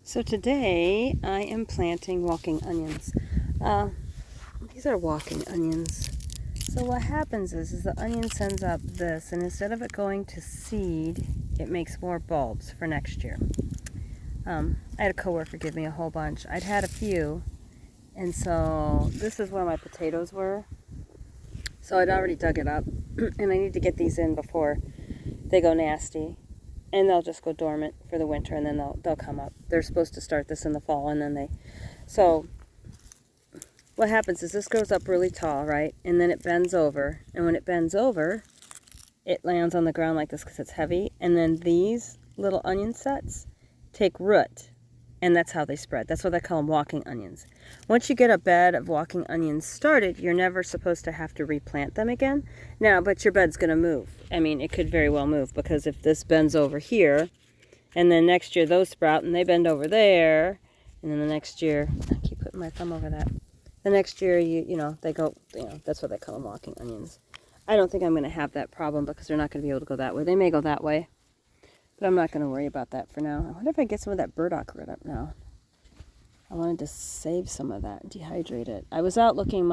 So today I am planting walking onions. These are walking onions. So what happens is the onion sends up this, and instead of it going to seed, it makes more bulbs for next year. I had a coworker give me a whole bunch. I'd had a few, and so this is where my potatoes were. So I'd already dug it up, and I need to get these in before they go nasty. And they'll just go dormant for the winter, and then they'll come up. They're supposed to start this in the fall, and then so what happens is this grows up really tall, right? And then it bends over, and when it bends over, it lands on the ground like this because it's heavy, and then these little onion sets take root, and that's how they spread. That's what they call them, walking onions. Once you get a bed of walking onions started, you're never supposed to have to replant them again. Now, but your bed's going to move. I mean, it could very well move, because if this bends over here, and then next year those sprout and they bend over there, and then the next year, I keep putting my thumb over that. The next year, they go, that's what they call them, walking onions. I don't think I'm going to have that problem because they're not going to be able to go that way. They may go that way, but I'm not going to worry about that for now. I wonder if I get some of that burdock root up now. I wanted to save some of that, dehydrate it. I was out looking,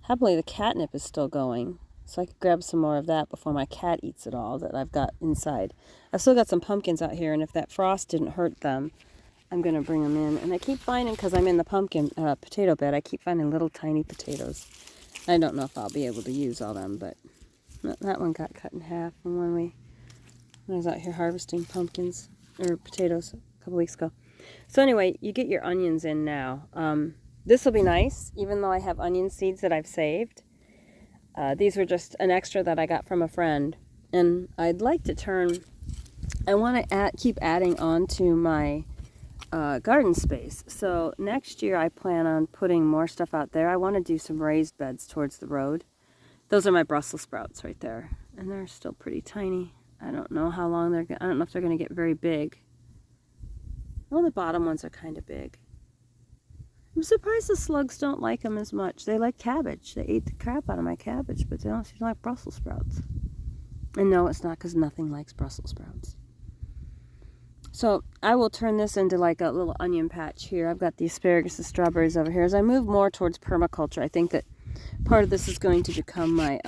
happily the catnip is still going, so I could grab some more of that before my cat eats it all that I've got inside. I've still got some pumpkins out here, and if that frost didn't hurt them, I'm going to bring them in. And I keep finding, because I'm in the potato bed, I keep finding little tiny potatoes. I don't know if I'll be able to use all them, but that one got cut in half from when I was out here harvesting pumpkins, or potatoes, a couple weeks ago. So anyway, you get your onions in now. This will be nice, even though I have onion seeds that I've saved. These were just an extra that I got from a friend. And I'd like to I want to keep adding on to my garden space. So next year I plan on putting more stuff out there. I want to do some raised beds towards the road. Those are my Brussels sprouts right there. And they're still pretty tiny. I don't know how long I don't know if they're going to get very big. Well, the bottom ones are kind of big. I'm surprised the slugs don't like them as much. They like cabbage. They ate the crap out of my cabbage, but they don't seem to like Brussels sprouts. And no, it's not, because nothing likes Brussels sprouts. So I will turn this into like a little onion patch here. I've got the asparagus and strawberries over here. As I move more towards permaculture, I think that part of this is going to become my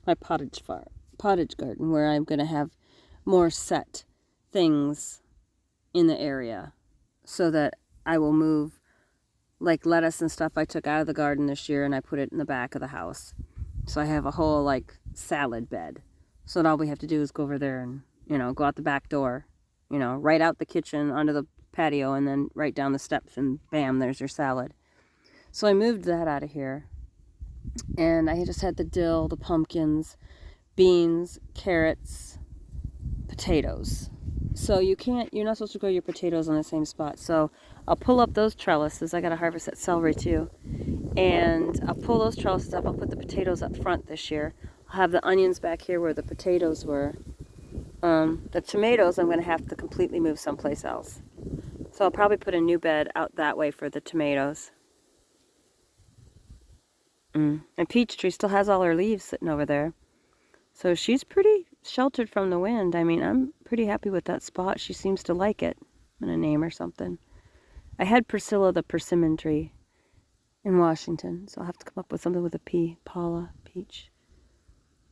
my pottage garden, where I'm going to have more set things in the area, so that I will move like lettuce and stuff I took out of the garden this year, and I put it in the back of the house. So I have a whole like salad bed, so that all we have to do is go over there and go out the back door, right out the kitchen onto the patio, and then right down the steps, and bam, there's your salad. So I moved that out of here, and I just had the dill, the pumpkins, beans, carrots, potatoes. So you're not supposed to grow your potatoes on the same spot. So I'll pull up those trellises. I got to harvest that celery too. And I'll pull those trellises up. I'll put the potatoes up front this year. I'll have the onions back here where the potatoes were. The tomatoes I'm going to have to completely move someplace else. So I'll probably put a new bed out that way for the tomatoes. And Peachtree still has all her leaves sitting over there. So she's pretty sheltered from the wind. I mean, I'm pretty happy with that spot. She seems to like it. I'm going to name her something. I had Priscilla the persimmon tree in Washington, so I'll have to come up with something with a P. Paula, peach.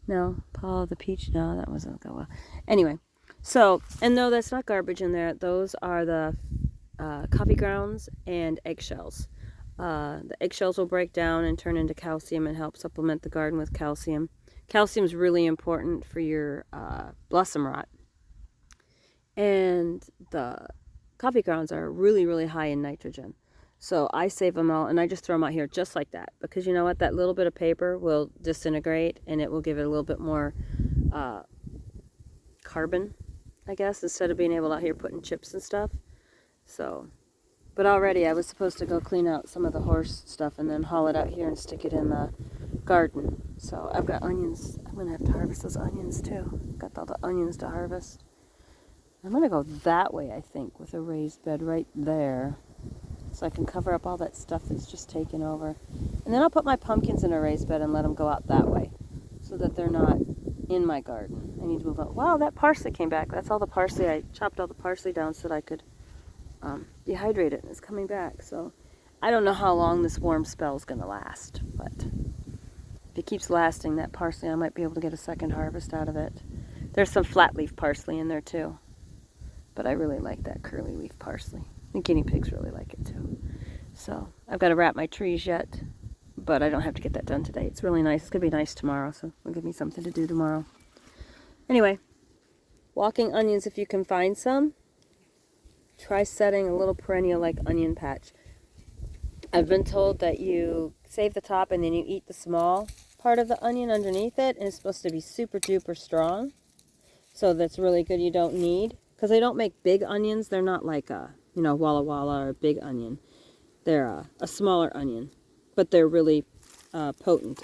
No, Paula the peach. No, that wasn't go well. Anyway, so, and no, that's not garbage in there. Those are the coffee grounds and eggshells. The eggshells will break down and turn into calcium and help supplement the garden with calcium. Calcium is really important for your blossom rot. And the coffee grounds are really, really high in nitrogen. So I save them all, and I just throw them out here just like that. Because you know what? That little bit of paper will disintegrate, and it will give it a little bit more carbon, I guess, instead of being able out here putting chips and stuff. So, but already I was supposed to go clean out some of the horse stuff and then haul it out here and stick it in the garden. So I've got onions. I'm going to have to harvest those onions too. Got all the onions to harvest. I'm going to go that way, I think, with a raised bed right there, so I can cover up all that stuff that's just taken over. And then I'll put my pumpkins in a raised bed and let them go out that way, so that they're not in my garden. I need to move on. Wow, that parsley came back. That's all the parsley. I chopped all the parsley down so that I could dehydrated and it's coming back. So I don't know how long this warm spell is going to last, but if it keeps lasting, that parsley, I might be able to get a second harvest out of it. There's some flat leaf parsley in there too, but I really like that curly leaf parsley. The guinea pigs really like it too. So I've got to wrap my trees yet, but I don't have to get that done today. It's really nice. It's going to be nice tomorrow, so it'll give me something to do tomorrow. Anyway, walking onions, if you can find some, try setting a little perennial like onion patch. I've been told that you save the top and then you eat the small part of the onion underneath it, and it's supposed to be super duper strong. So that's really good. You don't need, because they don't make big onions. They're not like a, Walla Walla or a big onion. They're a smaller onion, but they're really potent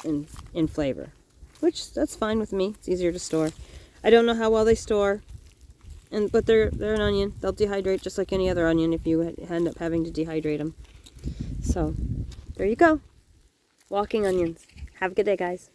in flavor, which that's fine with me. It's easier to store. I don't know how well they store, but they're an onion. They'll dehydrate just like any other onion if you end up having to dehydrate them. So there you go. Walking onions. Have a good day, guys.